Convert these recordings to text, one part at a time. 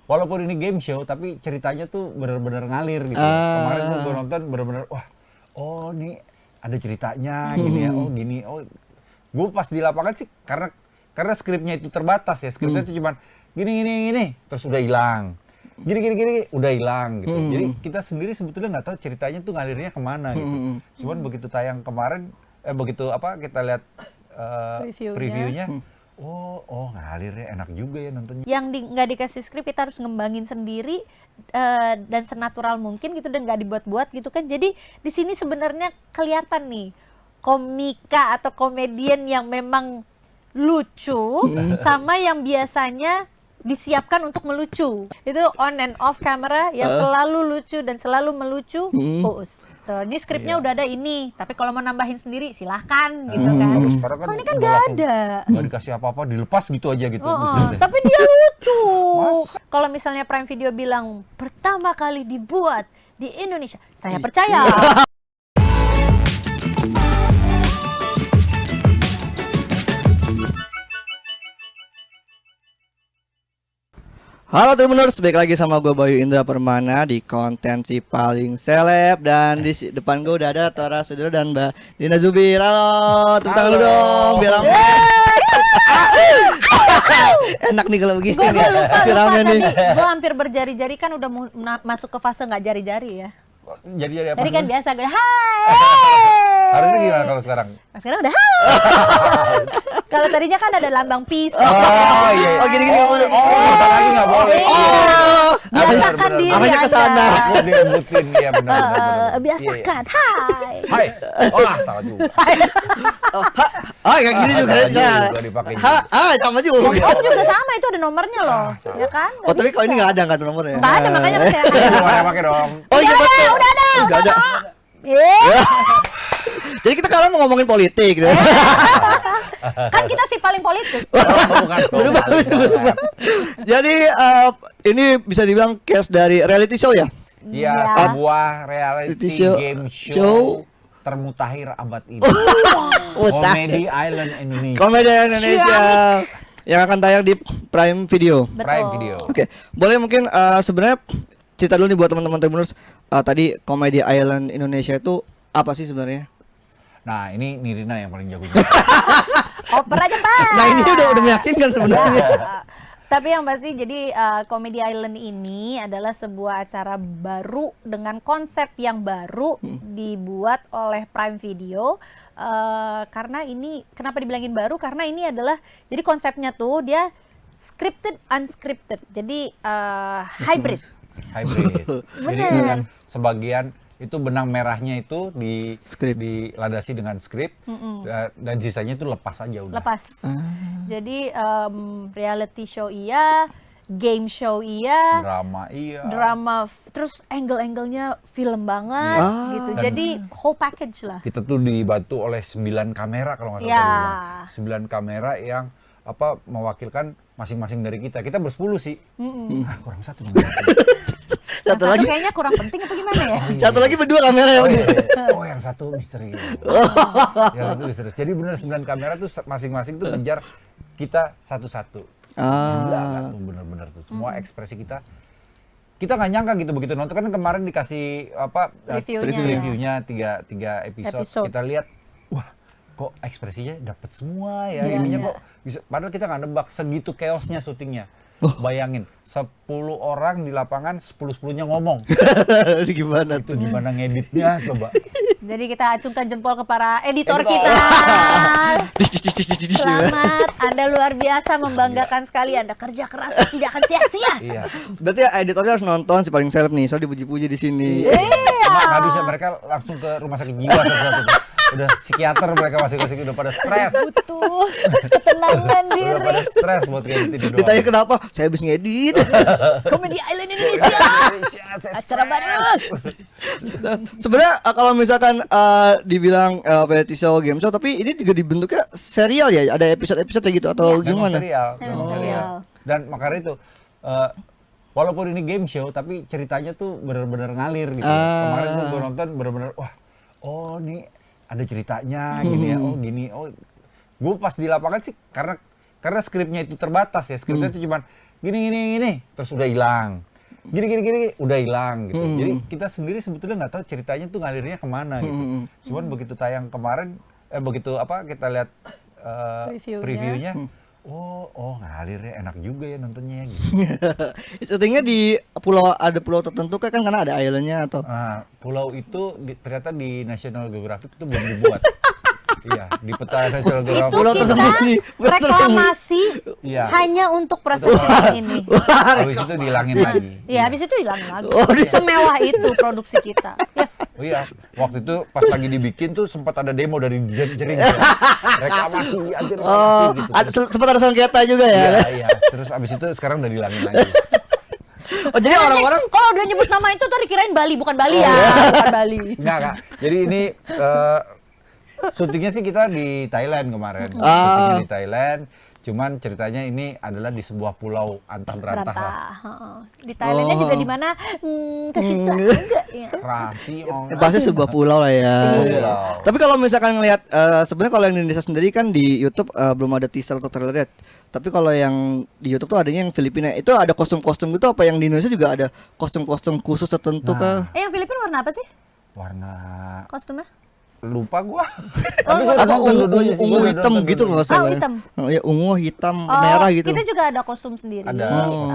walaupun ini game show tapi ceritanya tuh benar-benar ngalir gitu. Kemarin tuh gue nonton benar-benar wah, oh ini ada ceritanya gini ya, oh gini, oh gue pas di lapangan sih karena skripnya itu terbatas ya, skripnya itu cuman gini terus udah hilang, gini udah hilang gitu. Jadi kita sendiri sebetulnya nggak tahu ceritanya tuh ngalirnya kemana gitu. Cuman begitu tayang kemarin, begitu apa kita lihat previewnya, oh ngalirnya enak juga ya nontonnya. Yang nggak dikasih skrip kita harus ngembangin sendiri dan senatural mungkin gitu dan nggak dibuat-buat gitu kan. Jadi di sini sebenarnya kelihatan nih komika atau komedian yang memang lucu sama yang biasanya disiapkan untuk melucu. Itu on and off camera yang selalu lucu dan selalu melucu. Uus. Tuh, ini skripnya udah ada ini, tapi kalau mau nambahin sendiri silahkan gitu kan. Sekarang kan Kalau ini kan udah nggak langsung ada. nggak dikasih apa-apa, dilepas gitu aja gitu. Tapi dia lucu. Kalau misalnya Prime Video bilang pertama kali dibuat di Indonesia, saya percaya. Halo Tribuners, balik lagi sama gue Bayu Indra Permana di konten si paling seleb. Dan di depan gue udah ada Tora Sudiro dan Mbak Dina Zubir. Halo, tepuk tangan lu dong biar rame. Enak nih kalau begini. Gue lupa rame nih. Gue hampir berjari-jari kan udah masuk ke fase nggak jari-jari ya. Jadi apa? Tadi kan biasa gue hai. Harusnya gimana kalau sekarang? Sekarang udah hai. Kalau tadinya kan ada lambang peace. Oh iya. Oh gini-gini nggak boleh. Bentar lagi nggak boleh. Biasakan diri Apanya Anda. kesana? Mau direbutin ya benar. Biasakan hai. Hai. Wah, salah juga. Oh kayak gini juga. Salah juga dipakai. Sama juga. Oh juga sama, itu ada nomornya loh, ya kan? Oh tapi kalau ini nggak ada nomornya. Nggak ada, makanya saya. Gimana pakai dong? Oh iya betul. Udah ada. Ya. Jadi kita sekarang mau ngomongin politik gitu. Kan kita sih paling politik. Berubah. Jadi ini bisa dibilang case dari reality show ya? Iya, sebuah reality game show termutakhir abad ini. Comedy Island Indonesia. Komedi Indonesia yang akan tayang di Prime Video. Prime Video. Oke, boleh mungkin sebenarnya cerita dulu nih buat teman-teman Tribuners. Tadi Comedy Island Indonesia itu apa sih sebenarnya? Nah, ini Nirina yang paling jago. Oper aja Pak. Nah ini udah meyakinkan sebenarnya. Tapi yang pasti jadi Comedy Island ini adalah sebuah acara baru dengan konsep yang baru dibuat oleh Prime Video. Karena ini kenapa dibilangin baru? Karena ini adalah jadi konsepnya tuh dia scripted unscripted. Jadi hybrid. Jadi kan sebagian itu benang merahnya itu dilandasi dengan skrip dan sisanya itu lepas aja udah. Lepas. Jadi reality show iya, game show iya, Drama iya. drama terus angle-anglenya film banget gitu. Jadi whole package lah. Kita tuh dibantu oleh 9 kamera kalau nggak salah. 9 kamera yang mewakilkan masing-masing dari kita. Kita bersepuluh sih. Kurang satu. Satu lagi kayaknya kurang penting apa gimana ya? Satu lagi berdua kamera ya. Oh yang satu misteri. Yang satu misteri. Jadi benar 9 kamera tuh masing-masing tuh ngejar kita satu-satu. Gila nggak tuh bener-bener tuh semua ekspresi kita nggak nyangka gitu begitu nonton kan kemarin dikasih reviewnya tiga episode. Kita lihat wah kok ekspresinya dapat semua ya ininya kok bisa padahal kita nggak nebak segitu chaosnya syutingnya. Bayangin 10 orang di lapangan 10-10-nya ngomong. Gimana tuh gimana ngeditnya coba. Jadi kita acungkan jempol ke para editor kita. Selamat, Anda luar biasa, membanggakan sekali. Anda kerja keras tidak akan sia-sia. Iya. Berarti editornya harus nonton si paling seleb nih, soalnya dipuji-puji di sini. Nggak bisa mereka langsung ke rumah sakit jiwa satu-satu. Udah psikiater mereka masing-masing udah pada stres. Butuh ketenangan diri. Udah pada stres buat kayak gitu doang. Ditanya kenapa? Saya habis ngedit. Comedy Island Indonesia. Acara baru. Sebenarnya kalau misalkan dibilang reality show, game show, tapi ini juga dibentuknya serial ya? Ada episode-episode gitu atau gimana? Serial. Dan makanya itu walaupun ini game show tapi ceritanya tuh benar-benar ngalir gitu. Kemarin tuh gue nonton benar-benar wah, oh ini ada ceritanya gini ya, oh gini, oh gue pas di lapangan sih karena skripnya itu terbatas ya, skripnya itu cuman gini, terus udah hilang. Gini, udah hilang gitu. Jadi kita sendiri sebetulnya nggak tahu ceritanya tuh ngalirnya kemana gitu. Cuman begitu tayang kemarin, begitu kita lihat previewnya, oh ngalirnya enak juga ya nontonnya gitu. Syutingnya di ada pulau tertentu kan karena ada islandnya atau? Nah, pulau itu ternyata di National Geographic itu belum dibuat. Iya, di peta National Itu Geographic. Pulau kita tersembunyi. reklamasi Iya. hanya untuk proses syuting ini. Habis itu dihilangin lagi. Iya, habis itu hilang lagi. Oh, Semewah itu produksi kita. Ya, Oh iya, waktu itu pas lagi dibikin tuh sempat ada demo dari Jering. Reklamasi, anti reklamasi gitu. Sempat ada sengketa juga ya. Iya. Terus abis itu sekarang udah dihilangin lagi. Oh, jadi orang-orang kalau udah nyebut nama itu tuh dikirain Bali, bukan Bali ya, bukan Bali. Enggak. Jadi ini syutingnya sih kita di Thailand kemarin. Syutingnya di Thailand. Cuman ceritanya ini adalah di sebuah pulau antah berantah lah. Heeh. Di Thailandnya juga di mana? Kesusa enggak ya. pasti sebuah pulau lah ya. Pulau. Tapi kalau misalkan ngelihat sebenarnya kalau yang di Indonesia sendiri kan di YouTube belum ada teaser atau trailer. Tapi kalau yang di YouTube tuh adanya yang Filipina. Itu ada kostum-kostum gitu apa yang di Indonesia juga ada kostum-kostum khusus tertentu kah? Yang Filipina warna apa sih Warna kostumnya? lupa gua. Tapi gua udah Apa nonton dua-duanya sih. ungu Gua udah hitam nonton gitu dua-duanya. nggak salah. hitam. Oh, ya ungu hitam merah gitu. Kita juga ada kostum sendiri. Ada kostum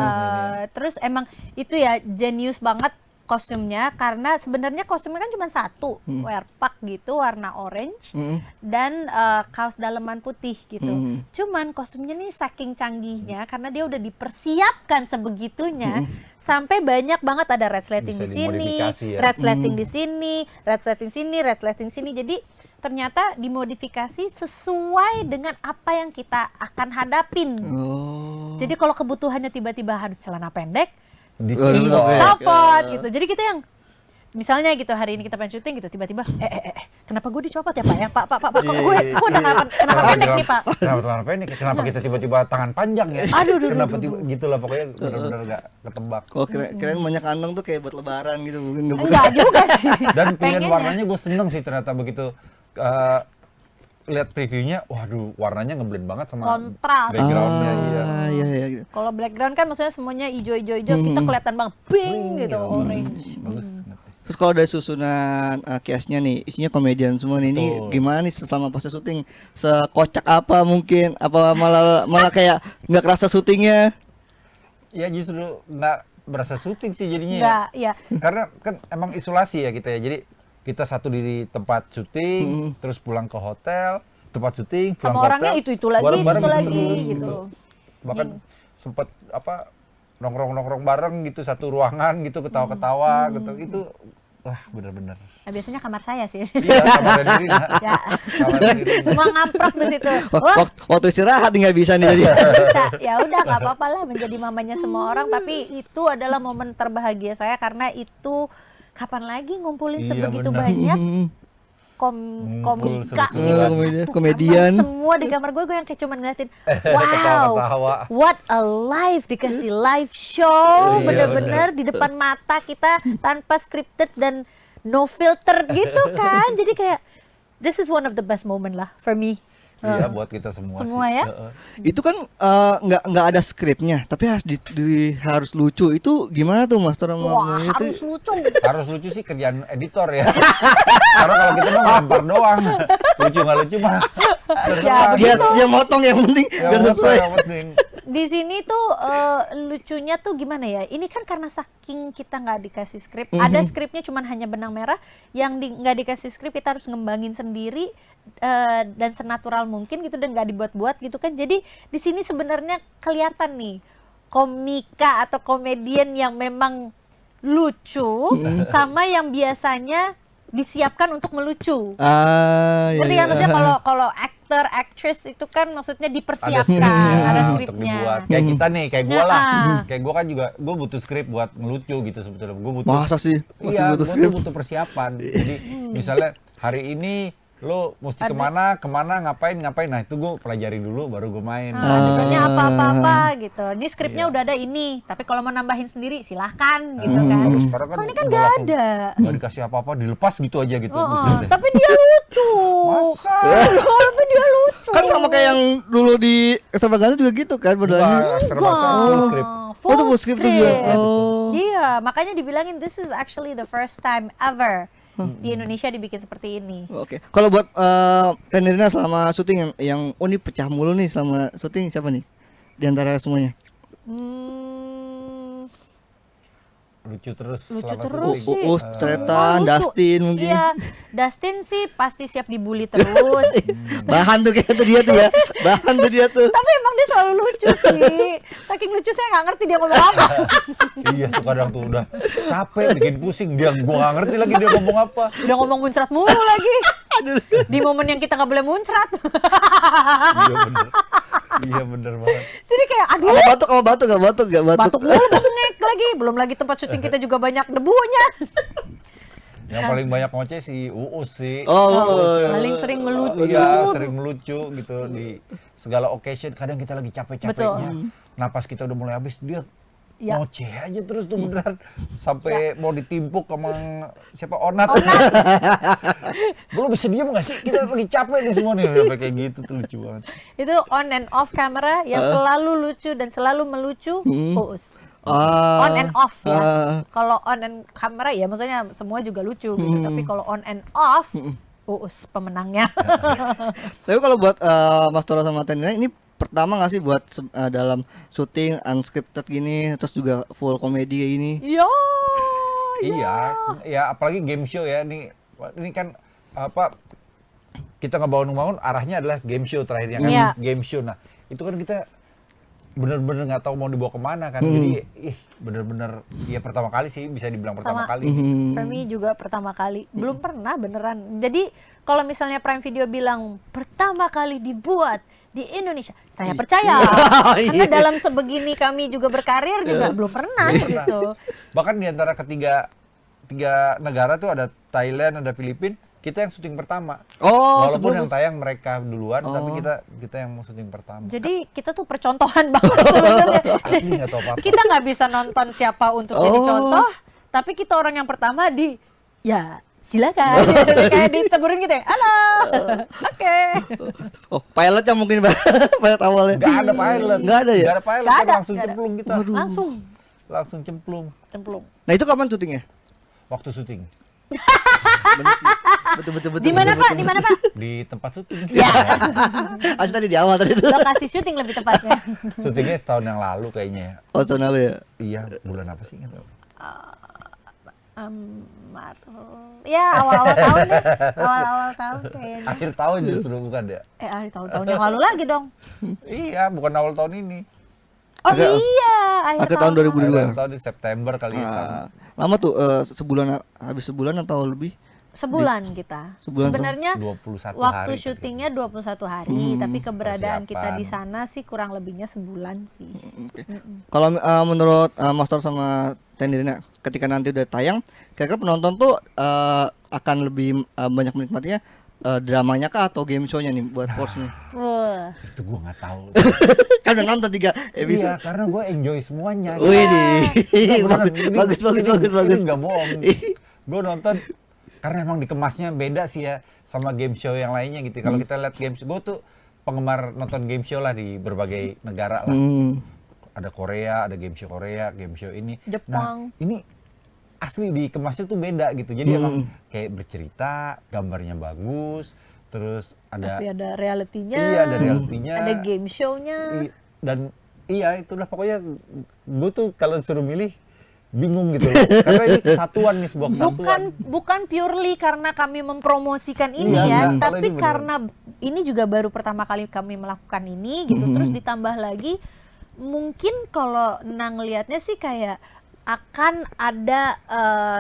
Terus emang itu ya jenius banget kostumnya karena sebenarnya kostumnya kan cuma satu, wear pack gitu warna orange dan kaos daleman putih gitu. Cuman kostumnya nih saking canggihnya karena dia udah dipersiapkan sebegitunya sampai banyak banget ada red slating Bisa di sini, dimodifikasi ya. red slating di sini, red slating sini, red slating sini. Jadi ternyata dimodifikasi sesuai dengan apa yang kita akan hadapin. Oh. Jadi kalau kebutuhannya tiba-tiba harus celana pendek, Dicopot. copot gitu. Jadi kita yang misalnya gitu hari ini kita pengen syuting gitu tiba-tiba kenapa gue dicopot ya Pak ya Pak kok gue udah kenapa pendek nih Pak. Kenapa celana pendek? Kenapa kita tiba-tiba tangan panjang ya? Aduh, Kenapa tiba gitulah pokoknya benar-benar enggak ketebak. Kok keren banyak kantong tuh kayak buat lebaran gitu bukan Enggak juga sih. Dan pilihan Pengennya. warnanya gue seneng sih ternyata begitu lihat previewnya, waduh warnanya ngeblend banget sama Kontras. backgroundnya. Iya. Iya. Kalau background kan maksudnya semuanya hijau kita kelihatan banget pink gitu orange. Bagus. Terus kalau dari susunan cast-nya nih, isinya komedian semua nih. Ini Betul. gimana nih selama proses syuting? Sekocak apa mungkin? Apa malah kayak nggak kerasa syutingnya? Ya justru nggak berasa syuting sih jadinya. Enggak, ya. Karena kan emang isolasi ya kita ya. Jadi kita satu di tempat syuting, terus pulang ke hotel, tempat syuting, pulang Sama ke orangnya hotel, itu lagi, bareng-bareng itu lagi terus, gitu. Bahkan sempet nongkrong bareng gitu satu ruangan gitu ketawa-ketawa gitu. Itu wah bener-bener. Nah, biasanya kamar saya sih. Iya, kamar sendiri. Ya. Kamar sendiri. Semua ngamprok di situ. Wah, Waktu istirahat nggak bisa nih jadi. bisa. Ya udah nggak apa-apa lah menjadi mamanya semua orang, tapi itu adalah momen terbahagia saya karena itu kapan lagi ngumpulin Iya, sebegitu benar. banyak Ngumpul komika seru-seru. gitu, satu Komedian. kamar semua di kamar gue yang kayak cuman ngeliatin wow, Ketawa-ketawa. what a live, dikasih live show Iya, bener-bener di depan mata kita tanpa scripted dan no filter gitu kan, jadi kayak this is one of the best moment lah for me. Iya buat kita semua. Semua sih. ya? Heeh. Itu kan nggak ada skripnya, tapi harus lucu. Itu gimana tuh Mas Tora Wah, itu? harus lucu. Harus lucu sih kerjaan editor ya. Karena kalau kita mau ngelempar doang, lucu nggak lucu mah. terserah. Dia motong yang penting Yang biar foto sesuai. yang penting. Di sini tuh lucunya tuh gimana ya? Ini kan karena saking kita nggak dikasih skrip, ada skripnya cuman hanya benang merah, yang nggak dikasih skrip kita harus ngembangin sendiri dan senatural mungkin gitu dan nggak dibuat-buat gitu kan. Jadi di sini sebenarnya kelihatan nih komika atau komedian yang memang lucu sama yang biasanya disiapkan untuk melucu. Iya. Ngerti kan maksudnya kalau aktor, actress itu kan maksudnya dipersiapkan, skripnya ada untuk skripnya. dibuat. Kayak kita nih, kayak gua lah. Nah. Kayak gua kan juga, gua butuh skrip buat ngelucu gitu sebetulnya. Gua butuh. Masa sih masih Iya, butuh gua skrip? tuh butuh persiapan. Jadi misalnya hari ini Lo mesti Ada. kemana, ngapain. Nah itu gue pelajari dulu baru gue main. Misalnya apa gitu. Ini skripnya udah ada ini, tapi kalau mau nambahin sendiri silahkan gitu kan. Terus sekarang kan Kalau ini kan udah nggak langsung ada. nggak dikasih apa-apa, dilepas gitu aja gitu. Buset deh. Tapi dia lucu. Masa? Tapi dia lucu. Kan sama kayak yang dulu di Extravaganza juga gitu kan modelnya. Full script. Oh, itu full script juga. Oh. Iya, makanya dibilangin this is actually the first time ever di Indonesia dibikin seperti ini. Oke. Kalau buat Tenirina selama syuting yang oh ini pecah mulu nih selama syuting siapa nih? Di antara semuanya. Hmm, Lucu terus. lucu selama terus syuting. sih. Uus, Tretan, lucu. Dustin mungkin. Iya, Dustin sih pasti siap dibully terus. Bahan tuh kayak itu dia tuh ya. Bahan tuh dia tuh. Tapi emang dia selalu lucu sih. Saking lucu saya nggak ngerti dia ngomong apa. Iya tuh kadang tuh udah capek bikin pusing dia, gua nggak ngerti lagi dia ngomong apa. Udah ngomong muncrat mulu lagi. Di momen yang kita nggak boleh muncrat. Iya bener banget. Jadi kayak aduh. Kalau batuk gak batuk. Batuk mulu bengek lagi. Belum lagi tempat syuting kita juga banyak debunya. Yang paling banyak ngoceh si Uus sih. Oh, Paling sering melucu. Iya, sering melucu gitu di segala occasion. Kadang kita lagi capek-capeknya, napas kita udah mulai habis, dia Iya. ngoceh aja terus tuh beneran sampai mau ditimpuk sama siapa Onat. Belum bisa diem nggak sih? Kita lagi capek nih semua nih, sampai kayak gitu tuh lucu banget. Itu on and off kamera yang selalu lucu dan selalu melucu. Uus. On and off ya. Kalau on and kamera ya maksudnya semua juga lucu gitu. Tapi kalau on and off, Uus pemenangnya. Tapi kalau buat Mas Toro sama Tenirina ini pertama nggak sih buat dalam syuting unscripted gini, terus juga full komedi kayak gini? Yo. Iya, ya apalagi game show ya. Ini kan apa? Kita ngebangun arahnya adalah game show terakhirnya kan. Iya. Game show. Nah itu kan kita bener-bener nggak tahu mau dibawa kemana kan. Jadi bener-bener ya pertama kali sih bisa dibilang pertama kali. For me juga pertama kali. Belum pernah beneran. Jadi kalau misalnya Prime Video bilang pertama kali dibuat di Indonesia, saya percaya. Karena dalam sebegini kami juga berkarir juga belum pernah gitu. Bahkan di antara tiga negara tuh ada Thailand, ada Filipina, kita yang syuting pertama. Oh, Walaupun sebelum yang tayang mereka duluan, tapi kita yang mau syuting pertama. Jadi kita tuh percontohan banget sebenarnya. Asli nggak tahu apa-apa. Kita nggak bisa nonton siapa untuk jadi contoh, tapi kita orang yang pertama ya silakan. Kayak diteburin gitu ya. Halo. Oke. Oh, pilot yang mungkin pilot awalnya. Nggak ada pilot. Nggak ada ya? Nggak ada pilot, Nggak kan ada, langsung nggak ada. cemplung kita. Langsung cemplung. Nah, itu kapan syutingnya? Waktu syuting. Betul. Di mana Pak? Di mana Pak? Di tempat syuting. Ya. Asli tadi di awal tadi itu. Lokasi syuting lebih tepatnya. Syutingnya setahun yang lalu kayaknya ya. Oh, tahun lalu ya. Iya, bulan apa sih? Nggak tahu. Ya awal-awal tahun deh. Awal-awal tahun kayaknya. Akhir tahun justru bukan ya? Akhir tahun yang lalu lagi dong. Iya, bukan awal tahun ini. Oh iya, akhir tahun 2022. Akhir tahun di September kali ya. Lama tuh sebulan, habis sebulan atau lebih? Sebulan kita. Sebulan Sebenarnya 21 waktu hari syutingnya 21 hari, tapi keberadaan kita di persiapan. sana sih kurang lebihnya sebulan sih. Oke. Kalau menurut Mas Tor sama Tenirina, ketika nanti udah tayang, kira-kira penonton tuh akan lebih banyak menikmatinya dramanya kah atau game show-nya nih buat porsinya? Wah. Itu gua nggak tahu. Kan udah nonton 3 episode. Iya, karena gue enjoy semuanya. Wih, Beneran, bagus. Ini nggak bohong. Gue nonton karena emang dikemasnya beda sih ya sama game show yang lainnya gitu. Kalau kita lihat game show, gue tuh penggemar nonton game show lah di berbagai negara lah. Ada Korea, ada game show ini. Jepang. Nah, ini asli dikemasnya tuh beda gitu. Jadi emang kayak bercerita, gambarnya bagus, terus ada Tapi ada realitinya. Iya, ada realitinya. Ada game show-nya. Dan iya itulah pokoknya gue tuh kalau disuruh milih bingung gitu loh. Karena ini kesatuan nih, sebuah kesatuan. Bukan purely karena kami mempromosikan ini Iya, ya, enggak. Kalau tapi ini beneran. karena ini juga baru pertama kali kami melakukan ini gitu. Terus ditambah lagi mungkin kalau Nang ngelihatnya sih kayak akan ada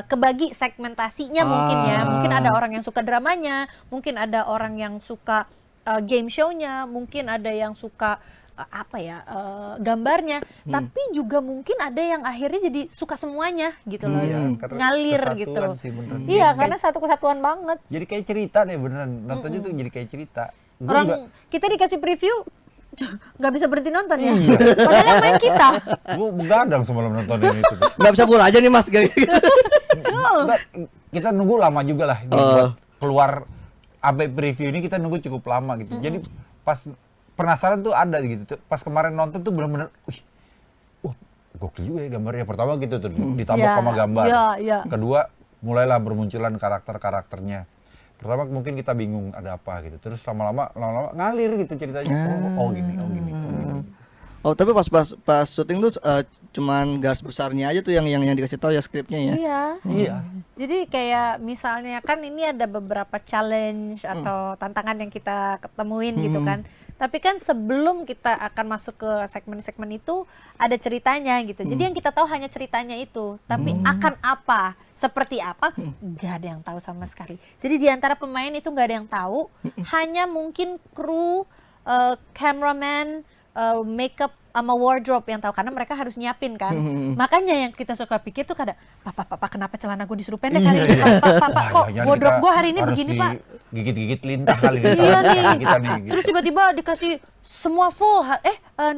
kebagi segmentasinya mungkin ya. Mungkin ada orang yang suka dramanya, mungkin ada orang yang suka game show-nya, mungkin ada yang suka gambarnya, tapi juga mungkin ada yang akhirnya jadi suka semuanya gitu loh, karena ngalir kesatuan gitu. sih, beneran. Iya, Jadi karena satu kesatuan banget. jadi kayak cerita deh beneran, nontonnya tuh jadi kayak cerita. Gua Orang juga, kita dikasih preview nggak bisa berhenti nonton ya. Padahal yang main kita. gua begadang semalam nontonin itu tuh. Nggak bisa bola aja nih mas kayak gitu. Enggak, kita nunggu lama juga lah ini buat keluar sampai preview ini, kita nunggu cukup lama gitu. Jadi pas penasaran tuh ada gitu. Pas kemarin nonton tuh benar-benar, gokil juga ya gambarnya. Pertama gitu tuh ditambah sama gambar. Iya. Kedua mulailah bermunculan karakternya. Pertama mungkin kita bingung ada apa gitu. Terus lama-lama ngalir gitu ceritanya. Oh gini. Oh tapi pas syuting tuh cuman garis besarnya aja tuh yang dikasih tahu ya skripnya ya. Iya. Jadi kayak misalnya kan ini ada beberapa challenge atau tantangan yang kita ketemuin gitu kan. Tapi kan sebelum kita akan masuk ke segmen-segmen itu ada ceritanya gitu. Jadi yang kita tahu hanya ceritanya itu. Tapi akan apa, seperti apa, nggak ada yang tahu sama sekali. Jadi di antara pemain itu nggak ada yang tahu. Hanya mungkin kru, cameraman, makeup sama wardrobe yang tahu, karena mereka harus nyiapin kan. Makanya yang kita suka pikir tuh kadang, Pak, kenapa celana gue disuruh pendek hari ini? Pak, kok wardrobe gue hari ini begini Pak? Gigit-gigit lintah kali ini. Iya nih. Kita nih. Gitu. Terus tiba-tiba dikasih semua full.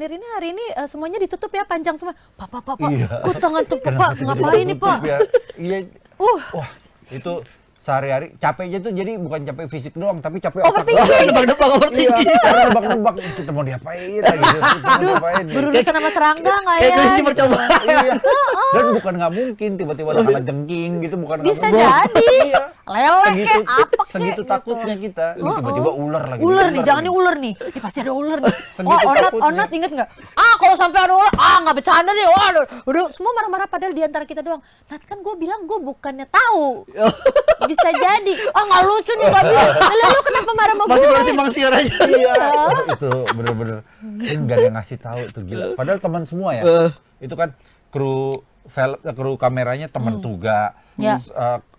Nirina hari ini semuanya ditutup ya, panjang semua. Pak, kok tangan tuh Pak, ngapain nih Pak? Ya? Iya. Wah, itu sehari-hari capeknya tuh jadi bukan capek fisik doang, tapi capek otak. Overthinking. Iya, karena nebak-nebak kita mau diapain lagi. Berurusan sama serangga nggak ya? Kayak percoba. Iya. Dan bukan nggak mungkin tiba-tiba ada kala jengking gitu, bukan nggak Bisa mungkin. jadi. Iya. Lele kek, apa kek Segitu gitu. takutnya kita. Ini tiba-tiba ular lagi. Ular nih, jangan nih ular nih. Ini pasti ada ular nih. Segitu takutnya. Onat inget nggak? Kalau sampai ada ular, nggak bercanda deh. Udah semua marah-marah padahal di antara kita doang. Nat kan gue bilang gue bukannya tahu. Bisa jadi. Nggak lucu nih nggak bisa. Lalu kenapa marah sama gue? Masih mangsiur aja. Iya. Itu bener-bener nggak ada yang ngasih tahu tuh, gila. Padahal teman semua ya. Itu kan kru kameranya teman juga. Ya. Terus,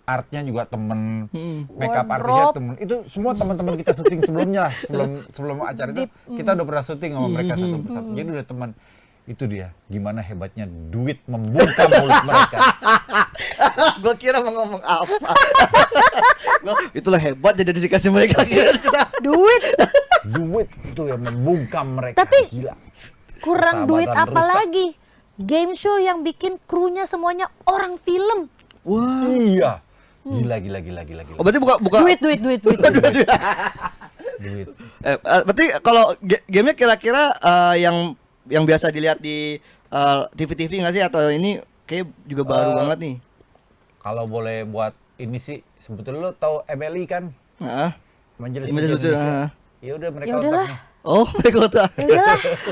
artnya juga temen, makeup artisnya temen. Itu semua teman-teman kita syuting sebelumnya lah, sebelum acara itu kita udah pernah syuting sama mereka satu persatu. Jadi udah teman. Itu dia, gimana hebatnya duit membungkam mulut mereka. Gue kira mau ngomong apa. Itulah hebat jadi dikasih mereka. Duit. Duit itu yang membungkam mereka. Tapi gila. Kurang duit Persahabatan apa rusak. lagi? Game show yang bikin krunya semuanya orang film. Wah. Iya. Gila. Oh berarti buka Duit. Duit. Berarti kalau gamenya kira-kira yang biasa dilihat di TV-TV nggak sih, atau ini kayak juga baru banget nih? Kalau boleh buat ini sih, sebetulnya lo tahu MLI kan? Heeh. Majelis Majelis Lucu Lucu, Indonesia. Ya udah mereka Ya udahlah. otaknya. Oh, kota.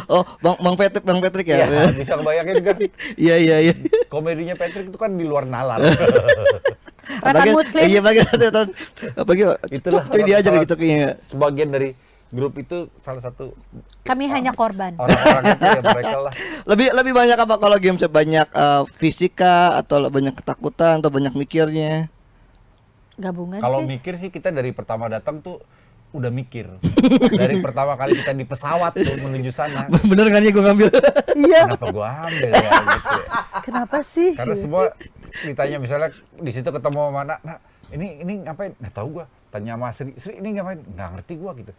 Oh, Bang Patrick ya? Ya, bisa kebayangin kan? Iya. Komedinya Patrick itu kan di luar nalar. Ratan Muslim. Iya, apalagi Itulah cuy dia aja gitu kayaknya. Sebagian dari grup itu salah satu Kami hanya korban. orang-orang itu ya mereka lah. Lebih banyak apa kalau game banyak fisika atau banyak ketakutan atau banyak mikirnya? Gabungan Kalau sih. mikir sih kita dari pertama datang tuh udah mikir. Dari pertama kali kita di pesawat tuh menuju sana. Bener kan ya gue ngambil? Kenapa gua ambil ya gitu ya. Kenapa sih? Karena semua ditanya misalnya di situ ketemu sama anak, "Nak, ini ngapain?" Nggak tahu gua. Tanya sama Sri, ini ngapain? Nggak ngerti gua gitu.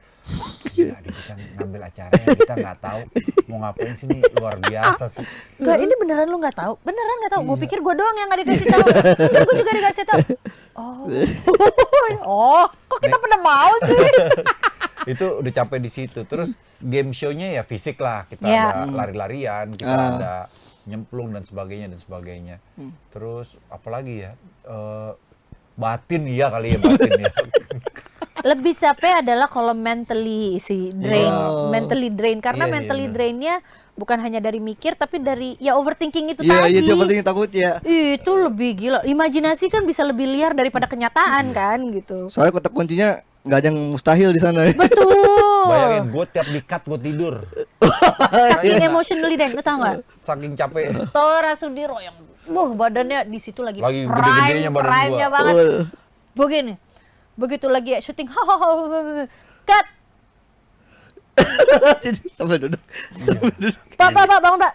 Gila, kita ngambil acara yang kita nggak tahu mau ngapain sih, ini luar biasa sih. Enggak, ini beneran lu nggak tahu? Beneran nggak tahu? Gue pikir gue doang yang nggak dikasih tahu. Enggak, gue juga dikasih tahu. Kok kita pernah mau sih? Itu udah capek di situ. Terus game show-nya ya fisik lah. Kita Ya. ada lari-larian, kita ada nyemplung dan sebagainya. Terus apalagi ya? Batin iya kali ya, batin ya. Lebih capek adalah kalau mentally drain karena Iya, mentally bener. drainnya bukan hanya dari mikir tapi dari ya overthinking itu Iya, tadi. iya, overthinking takut ya. Itu lebih gila. Imajinasi kan bisa lebih liar daripada kenyataan kan gitu. Soalnya kotak kuncinya nggak ada yang mustahil di sana. Betul. Bayangin gue tiap di-cut gue tidur. Saking emotionally drain, lu tau nggak? Saking capek. Tora Sudiro yang badannya di situ lagi gede-gedenya badan prime-nya gua. banget. Begini. Begitu lagi syuting, cut. Sambil duduk. Pak, bangun Pak.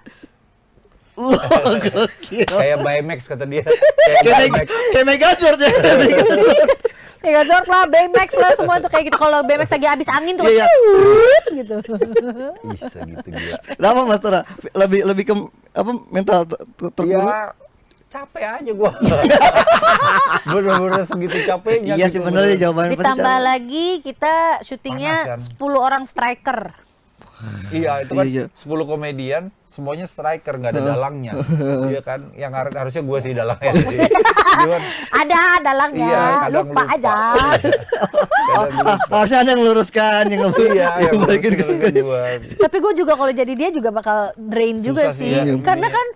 Gokil. Kayak Baymax kata dia. Kayak Megazord ya. Ya Zord lah, Baymax lah, semua tuh kayak gitu. Kalau Baymax lagi habis angin tuh, Iya, iya. gitu. Ih, segitu gila. Lama Mas Tora, lebih ke apa mental terpuruk. Ya capek aja gua. Bener-bener segitu capeknya. Iya sih gitu, bener ya jawabannya pasti Ditambah capek. lagi kita syutingnya Panas kan? 10 orang striker. Iya, itu kan Iya. 10 komedian, semuanya striker, nggak ada dalangnya. Iya kan? Yang harusnya gua sih dalangnya sih. Cuman, Ada dalangnya, Iya, kadang lupa lupa. aja. kadang lupa. Harusnya ada yang meluruskan, yang Iya, yang balikin ke ngurusin sini. gua. Tapi gue juga kalau jadi dia juga bakal drain juga Susah sih. sih ya, Karena ilmunya. kan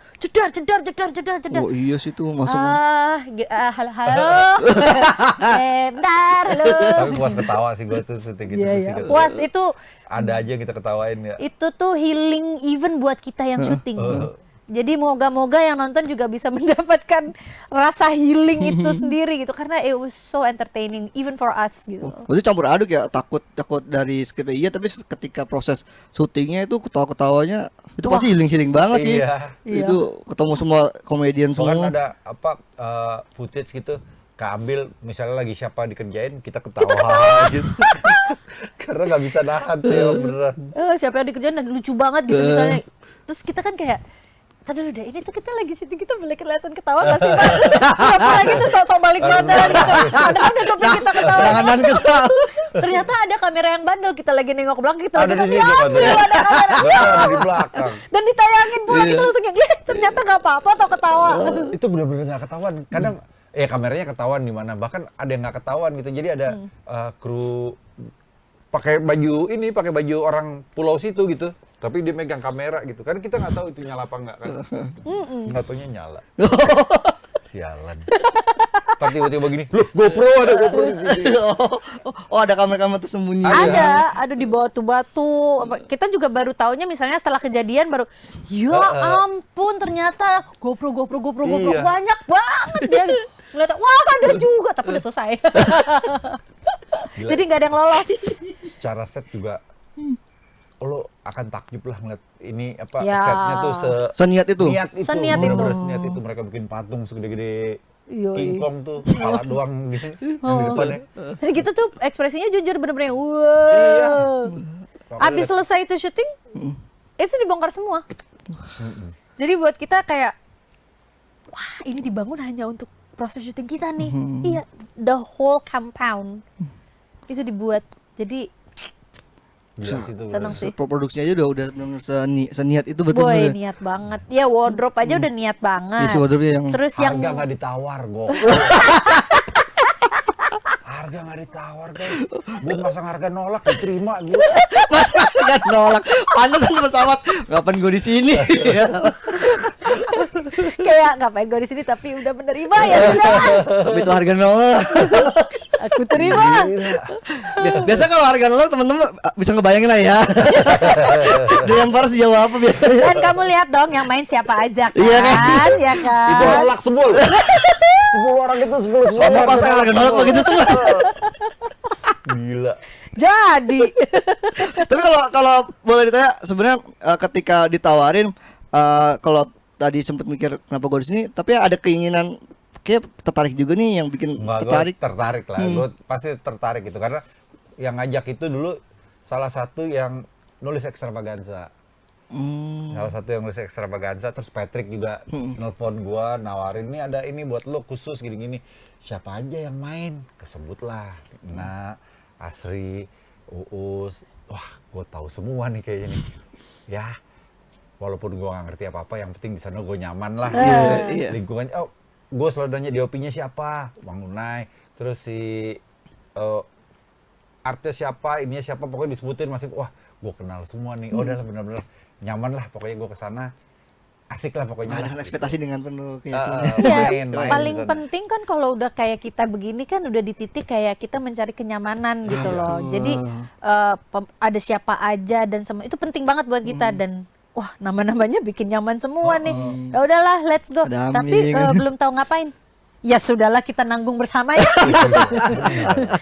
jedar. Oh iya sih tuh masuk. Halo. Bentar, halo. Tapi puas ketawa sih gua tuh syuting gitu Iya, sih. iya. kata- Puas itu Ada aja yang kita ketawain ya. itu tuh healing even buat kita yang syuting. Jadi moga-moga yang nonton juga bisa mendapatkan rasa healing itu sendiri gitu karena it was so entertaining even for us gitu. Maksudnya campur aduk ya, takut dari skripnya iya, tapi ketika proses syutingnya itu ketawa-ketawanya itu pasti healing banget sih. Iya. Itu ketemu semua komedian Bahkan semua. ada apa footage gitu keambil misalnya lagi siapa dikerjain kita ketawa gitu. Karena nggak bisa nahan sih emang beneran. Siapa yang dikerjain dan lucu banget gitu misalnya. Terus kita kan kayak tadi dulu deh, ini tuh kita lagi syuting, kita boleh kelihatan ketawa gak sih Pak? Apa lagi tuh sok-sok balik badan gitu. Padahal udah topik kita ketawa. Tangan ketawa. Ternyata ada kamera yang bandel, kita lagi nengok ke belakang, kita Ada lagi di situ nangis, katanya. ada kamera. Ada di belakang. Dan ditayangin pula kita langsung yang, ya ternyata gak apa-apa atau ketawa. Itu bener-bener nggak ketahuan. Kadang kameranya ketahuan di mana. Bahkan ada yang nggak ketahuan gitu. Jadi ada kru pakai baju orang pulau situ gitu. Tapi dia megang kamera gitu. Kan kita nggak tahu itu nyala apa nggak kan. Nggak taunya nyala. Sialan. Ntar tiba-tiba gini, loh GoPro di sini. Oh, ada kamera-kamera tersembunyi. Ada di batu-batu. Kita juga baru taunya misalnya setelah kejadian baru, ya ampun ternyata GoPro Iya. banyak banget dia. Ngeliat, wah ada juga, tapi udah selesai. Gila. Jadi nggak ada yang lolos. Secara set juga lo akan takjub lah ngeliat ini apa Ya. setnya tuh Seniat itu. Seniat itu. bener-bener seniat itu. Mereka bikin patung segede-gede Yoi. King Kong tuh kepala doang gitu yang di depannya. Dan gitu tuh ekspresinya jujur bener-bener wow. Iya. Abis selesai itu syuting, itu dibongkar semua. Jadi buat kita kayak, wah ini dibangun hanya untuk proses syuting kita nih. Iya, the whole compound itu dibuat. Jadi Gila sih itu. seneng sih. Produksinya aja udah benar-benar seniat itu betul. Boy, niat banget. Ya wardrobe aja udah niat banget. Iya, si wardrobe yang Terus yang Harga nggak ditawar, gokil. Harga nggak ditawar, guys. Gue pasang harga nolak diterima gitu. kan nolak. Pantas kan pesawat. Ngapain gue di sini? kayak ngapain gue di sini tapi udah menerima ya sudah. Tapi itu harga nolak. Aku terima. Biasa kalau harga nolak teman-teman bisa ngebayangin lah ya. Dia yang parah sejauh apa biasanya. Dan kamu lihat dong yang main siapa aja kan? Iya kan? Ya kan? Itu nolak semua. 10 orang itu 10 Sama pasang harga nolak begitu semua. Gila. Jadi Tapi kalau boleh ditanya sebenarnya ketika ditawarin kalau tadi sempat mikir kenapa gue di sini, tapi ada keinginan kayak tertarik juga nih yang bikin Enggak, tertarik lah. Gue pasti tertarik gitu karena yang ngajak itu dulu salah satu yang nulis Extravaganza. Salah satu yang nulis Extravaganza, terus Patrick juga nelpon gua nawarin nih ada ini buat lo khusus gini-gini. Siapa aja yang main? Kesebutlah. Nah, Asri, Uus. Wah, gua tahu semua nih kayaknya nih. Ya, walaupun gua nggak ngerti apa-apa, yang penting di sana gua nyaman lah. Gitu. Iya. Lingkungannya, gua selalu nanya DOP-nya siapa? Bang Unai. Terus si artis siapa, ininya siapa, pokoknya disebutin masih, wah, gua kenal semua nih. Oh, udah lah benar-benar nyaman lah pokoknya gua kesana. Asik lah pokoknya. Ada ekspektasi dengan penuh ya, main paling di sana. penting kan kalau udah kayak kita begini kan udah di titik kayak kita mencari kenyamanan gitu loh. Jadi ada siapa aja dan semua itu penting banget buat kita dan wah nama-namanya bikin nyaman semua nih. Ya udahlah let's go. Ada Tapi Aming. belum tahu ngapain. ya sudahlah kita nanggung bersama ya.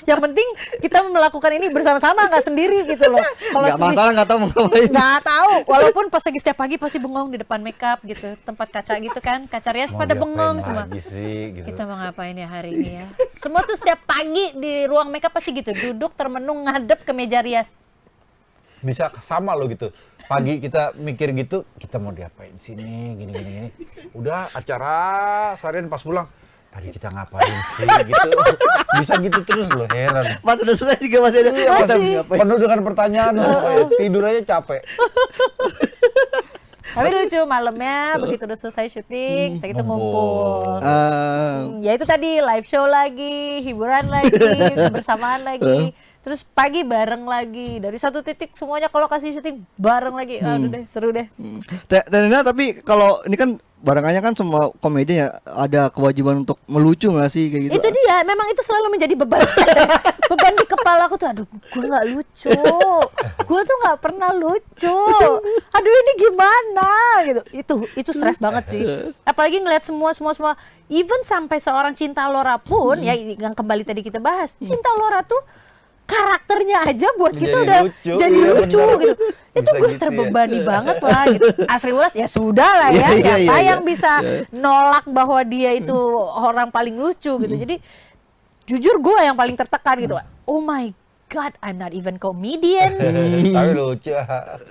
Yang penting kita melakukan ini bersama-sama, nggak sendiri gitu loh. Kalau Nggak masalah, nggak tahu mau ngapain. nggak tahu, walaupun pas lagi setiap pagi pasti bengong di depan makeup gitu, tempat kaca gitu kan, kaca rias Mau pada diapain bengong semua. lagi sih, gitu. Kita mau ngapain ya hari ini ya? Semua tuh setiap pagi di ruang makeup pasti gitu, duduk termenung ngadep ke meja rias. Bisa sama lo gitu. Pagi kita mikir gitu, kita mau diapain sini, gini. Udah acara seharian pas pulang, tadi kita ngapain sih gitu. Bisa gitu terus lo, heran. Pas udah selesai juga masih ada. Iya, Masa masih. ngapain? Penuh dengan pertanyaan, tidur aja capek. Tapi lucu, malamnya begitu udah selesai syuting, saya itu ngumpul. ngumpul. Ya itu tadi live show lagi, hiburan lagi, kebersamaan lagi. Terus pagi bareng lagi, dari satu titik semuanya ke lokasi syuting bareng lagi. Aduh deh, seru deh. Tenina, tapi kalau ini kan barengannya kan semua komedi ya ada kewajiban untuk melucu nggak sih kayak gitu? Itu dia, memang itu selalu menjadi beban saya. Beban di kepala aku tuh, aduh gue nggak lucu, gue tuh nggak pernah lucu, aduh ini gimana gitu. Itu stres banget sih. Apalagi ngeliat semua, even sampai seorang Cinta Laura pun, ya yang kembali tadi kita bahas, Cinta Laura tuh karakternya aja buat kita Jadi udah lucu, jadi iya lucu bener. gitu. Itu Bisa gue gitu terbebani banget lah gitu. Asri Wulas ya sudah lah ya, Iya, siapa iya, yang bisa nolak bahwa dia itu orang paling lucu gitu. Jadi jujur gue yang paling tertekan gitu. Oh my God, I'm not even comedian. Tapi lucu.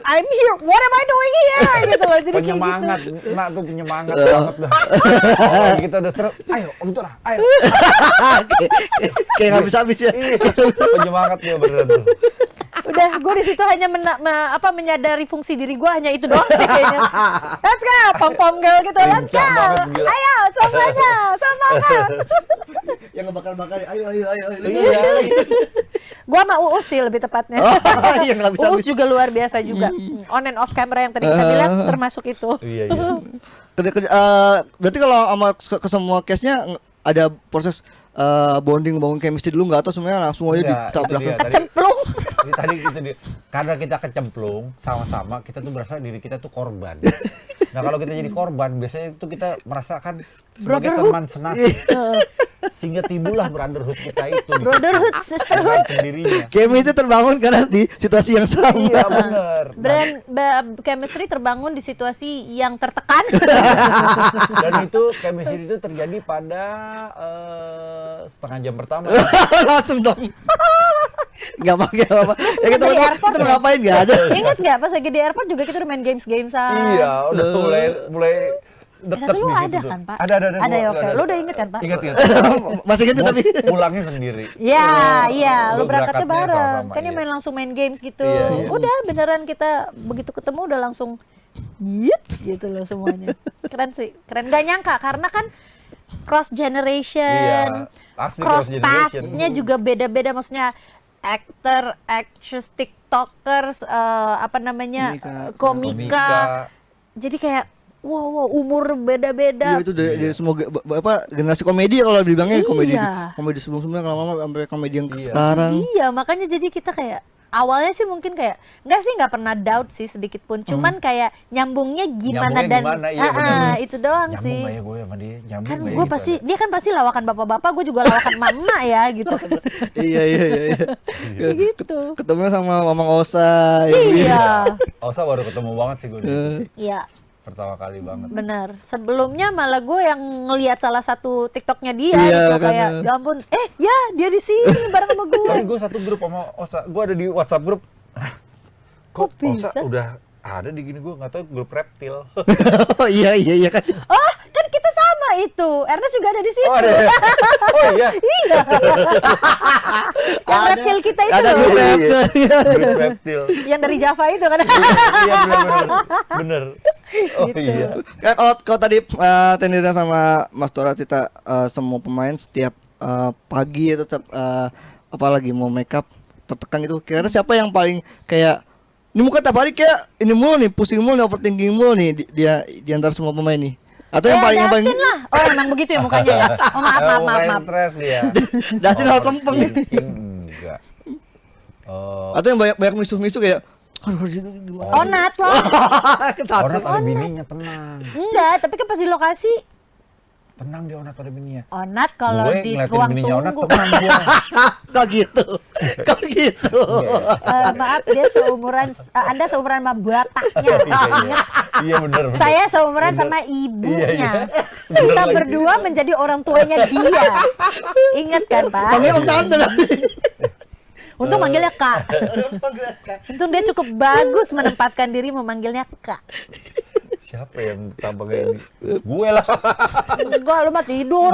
I'm here. What am I doing here? Gitu loh. Jadi kayak Penyemangat, gitu. nak tuh penyemangat banget dah. Oh, kita udah seru. Ayo, Om Tora, ayo. Kayak nggak bisa habis ya. Penyemangat dia beneran tuh. Udah, gue di situ hanya menyadari fungsi diri gue hanya itu doang sih kayaknya. Let's go, pom-pom girl gitu. Let's go. Lincah banget, gila. Ayo, semuanya, semangat. Yang ngebakar-bakar, ayo. Iya. Gua sama Uus sih lebih tepatnya. Oh, yang nggak bisa Uus habis. juga luar biasa juga. On and off camera yang tadi kita bilang termasuk itu. Iya. Berarti kalau sama ke semua case-nya ada proses bonding, bangun chemistry dulu nggak, atau semuanya langsung aja Enggak, ditabrak? itu dia. Kecemplung. Tadi gitu dia. Karena kita kecemplung sama-sama, kita tuh berasa diri kita tuh korban. Nah, kalau kita jadi korban, biasanya itu kita merasakan sebagai Brotherhood. teman senasib. Sehingga timbullah brotherhood kita itu. Brotherhood, sisterhood. Dengan sendirinya. Chemistry terbangun karena di situasi yang sama. Iya, bener. Chemistry terbangun di situasi yang tertekan. Dan itu chemistry itu terjadi pada setengah jam pertama. Langsung dong. Nggak pakai apa-apa. Ya kita Di airport mau ya? ngapain nggak ada. Ingat nggak pas lagi di airport juga kita udah main games-gamesan. Iya, udah mulai deket Tapi lu di situ ada tuh. kan, Pak? Ada Ada gua ya, oke. ada. Lu udah inget kan, Pak? Ingat. Masih gitu tapi. Pulangnya sendiri. Iya, iya, lu Lu berangkatnya berangkatnya bareng. sama-sama, Kan dia iya. main langsung main games gitu. Iya, iya. Udah beneran kita begitu ketemu udah langsung yit gitu loh semuanya. Keren sih, keren. Gak nyangka karena kan cross generation, Iya, asli cross cross generation. path-nya juga beda-beda, maksudnya actor, actress, tiktokers, komika. Jadi kayak wow, umur beda-beda. Iya, itu dari semua generasi komedi ya, kalau dibilangnya komedi Iya. komedi sebelum-sebelumnya, lama-lama sampai komedi yang Iya. sekarang. Iya, makanya jadi kita kayak awalnya sih mungkin kayak nggak pernah doubt sih sedikit pun, cuman kayak nyambungnya gimana Nyambungnya dan gimana, iya benar. itu doang Nyambung sih. gak ya gue sama dia? Nyambung Kan gak ya gue gitu pasti aja. dia kan pasti lawakan bapak-bapak, gue juga lawakan emak-emak ya gitu. Iya. Gitu. Ketemu sama Mamang Osa. yang Iya, Osa baru ketemu banget sih gue di situ sih. iya. Pertama kali banget. Benar. Sebelumnya malah gue yang ngelihat salah satu TikToknya dia Iya, gitu kan, kayak, ya ampun, ya dia di sini bareng sama gue. Tapi gue satu grup sama Osa. Gue ada di WhatsApp grup. Kok Osa bisa? udah ada di gini, gue nggak tahu grup reptil. Oh iya kan. Oh, kan kita sama itu. Ernest juga ada di situ. Oh ada ya? Oh iya. Iya. Yang reptil kita itu Ada loh. grup reptil. Grup reptil. Yang dari Java itu kan. Iya bener. Oh Gitu. iya. Kan kalau tadi Tenira sama Mas Tora cerita semua pemain setiap pagi itu tetap apalagi mau makeup tertekan gitu. Kira-kira siapa yang paling kayak ini muka tiap hari kayak ini mulu nih, pusing mulu nih, overthinking mulu nih di antara semua pemain nih. Atau yang paling Dustin lah. Oh, emang begitu ya mukanya ya. Oh, maaf. Stres dia. Dustin hal lempeng nih. Enggak. Atau yang banyak misuh-misuh kayak aduh gimana. Onat loh. Orang ada bininya tenang. Enggak, tapi kan pas di lokasi tenang dia Onat ada bininya. Onat kalau Gue di ngeliatin ruang bininya Onat tunggu. tenang gue. Kok gitu? Kok gitu? Maaf dia seumuran Anda seumuran sama bapaknya. Iya bener. Saya seumuran Bener. sama ibunya. Iya. Kita Bener lagi. berdua menjadi orang tuanya dia. Ingat kan, Pak? Panggil Om Tante nanti. Untung manggilnya Kak. Untung dia cukup bagus menempatkan diri memanggilnya Kak. Siapa yang tampangnya ini? Gue lah. Enggak, lu mah tidur.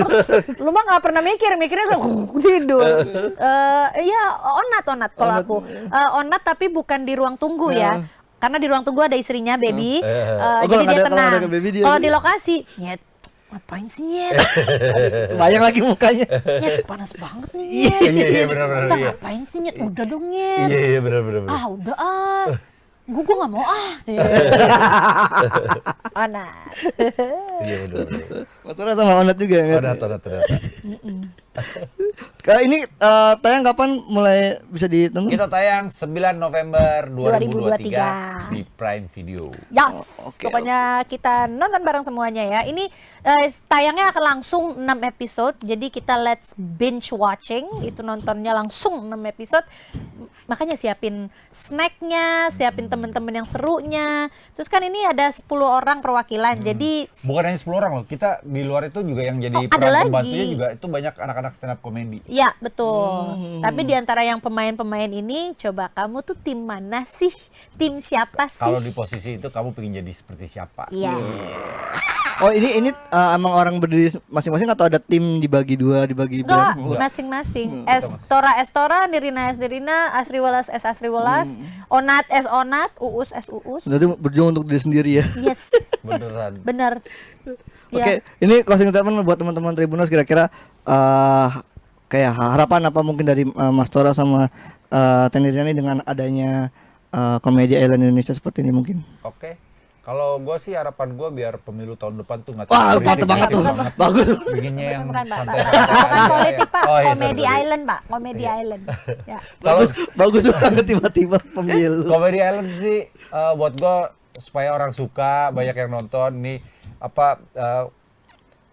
Lu mah nggak pernah mikirnya tidur. Iya, onat kalau aku. Onat tapi bukan di ruang tunggu ya. Karena di ruang tunggu ada istrinya, baby. Oh, Jadi kalau dia ada- kalau tenang. ada baby dia- Kalau di lokasi, nyet, ngapain sih nyet? Bayang lagi mukanya. Nyet, panas banget nih nyet. Iya bener-bener. Kita Iya. ngapain sih nyet? Udah dong nyet. Iya bener-bener. Ah udah ah. Gue nggak mau ah. Onat. Iya bener-bener. Mas Tora sama Onat juga ya? Onat. Kalau ini tayang kapan mulai bisa ditonton? Kita tayang 9 November 2023 2023. di Prime Video. Yes, Oke, pokoknya kita nonton bareng semuanya ya. Ini tayangnya akan langsung 6 episode. Jadi kita let's binge watching. Itu nontonnya langsung 6 episode. Makanya siapin snacknya, siapin temen-temen yang serunya. Terus kan ini ada 10 orang perwakilan. Jadi Bukan hanya 10 orang loh, kita di luar itu juga yang jadi Oh, ada peran lagi. pembantunya juga itu banyak anak-anak stand up comedy. ya betul. Tapi di antara yang pemain-pemain ini, coba kamu tuh tim mana sih? Tim siapa sih? Kalau di posisi itu kamu pengen jadi seperti siapa? Iya. Oh ini emang orang berdiri masing-masing atau ada tim dibagi dua, dibagi Enggak, berapa? masing-masing. Estora, Nirina Asriwelas Asriwelas, Onat Onat, Uus Uus. Berarti berjuang untuk diri sendiri ya. Yes, Beneran. benar. Oke, ini closing statement buat teman-teman Tribuners kira-kira kayak harapan apa mungkin dari Mas Tora sama Tenirian ini dengan adanya Komedi Island Indonesia seperti ini mungkin. Oke. Kalau gue sih harapan gue biar pemilu tahun depan tuh nggak Wah, terlalu mantep banget tuh. berisik-berisik Bagus. Bikinnya yang Bukan, Pak. santai-santai Bukan aja. politik, Pak. Oh, iya, Komedi sorry. Island, Pak. Komedi Island. Ya. Bagus, bagus banget tiba-tiba pemilu. Comedy Island sih buat gue supaya orang suka, banyak yang nonton nih apa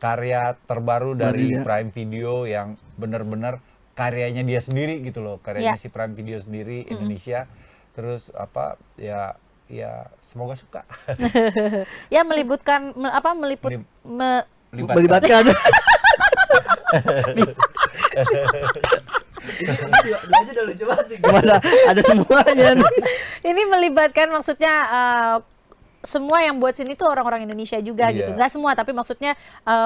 karya terbaru dari Baru ya. Prime Video yang bener-bener karyanya dia sendiri gitu loh, karyanya Ya. si Prime Video sendiri Indonesia. Terus apa ya semoga suka. Ya meliputkan meliput Melip- me- Melibatkan. Gimana? Ada semuanya nih. ini melibatkan maksudnya semua yang buat sini tuh orang-orang Indonesia juga Iya. gitu. Nggak semua tapi maksudnya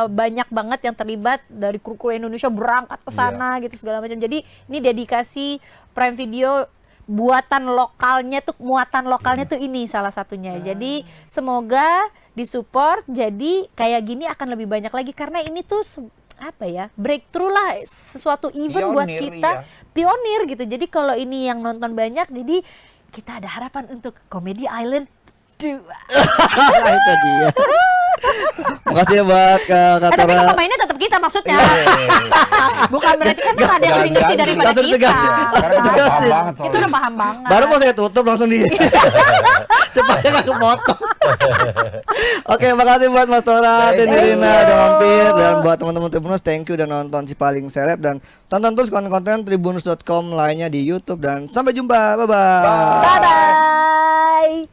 banyak banget yang terlibat dari kru-kru Indonesia berangkat ke sana gitu segala macam. Jadi ini dedikasi Prime Video buatan lokalnya tuh muatan lokalnya tuh ini salah satunya. Jadi semoga disupport jadi kayak gini akan lebih banyak lagi karena ini tuh apa ya breakthrough lah sesuatu event buat Pionir, kita iya. pionir gitu. Jadi kalau ini yang nonton banyak jadi kita ada harapan untuk Comedy Island 2. Itu dia. Makasih ya buat Kak Tapi Tora. kan pemainnya tetap kita maksudnya. Bukan berarti kan ada yang lebih ngerti Jangan daripada langsung kita. tegas. Sekarang kita udah paham banget Kita udah soalnya. paham banget. Baru mau saya tutup langsung di supaya gak kepotong. Oke, makasih buat Mas Tora dan Nirina udah mampir, dan buat teman-teman Tribuners thank you udah nonton Si Paling Seleb, dan tonton terus konten-konten tribuners.com lainnya di YouTube, dan sampai jumpa. Bye bye. Bye bye.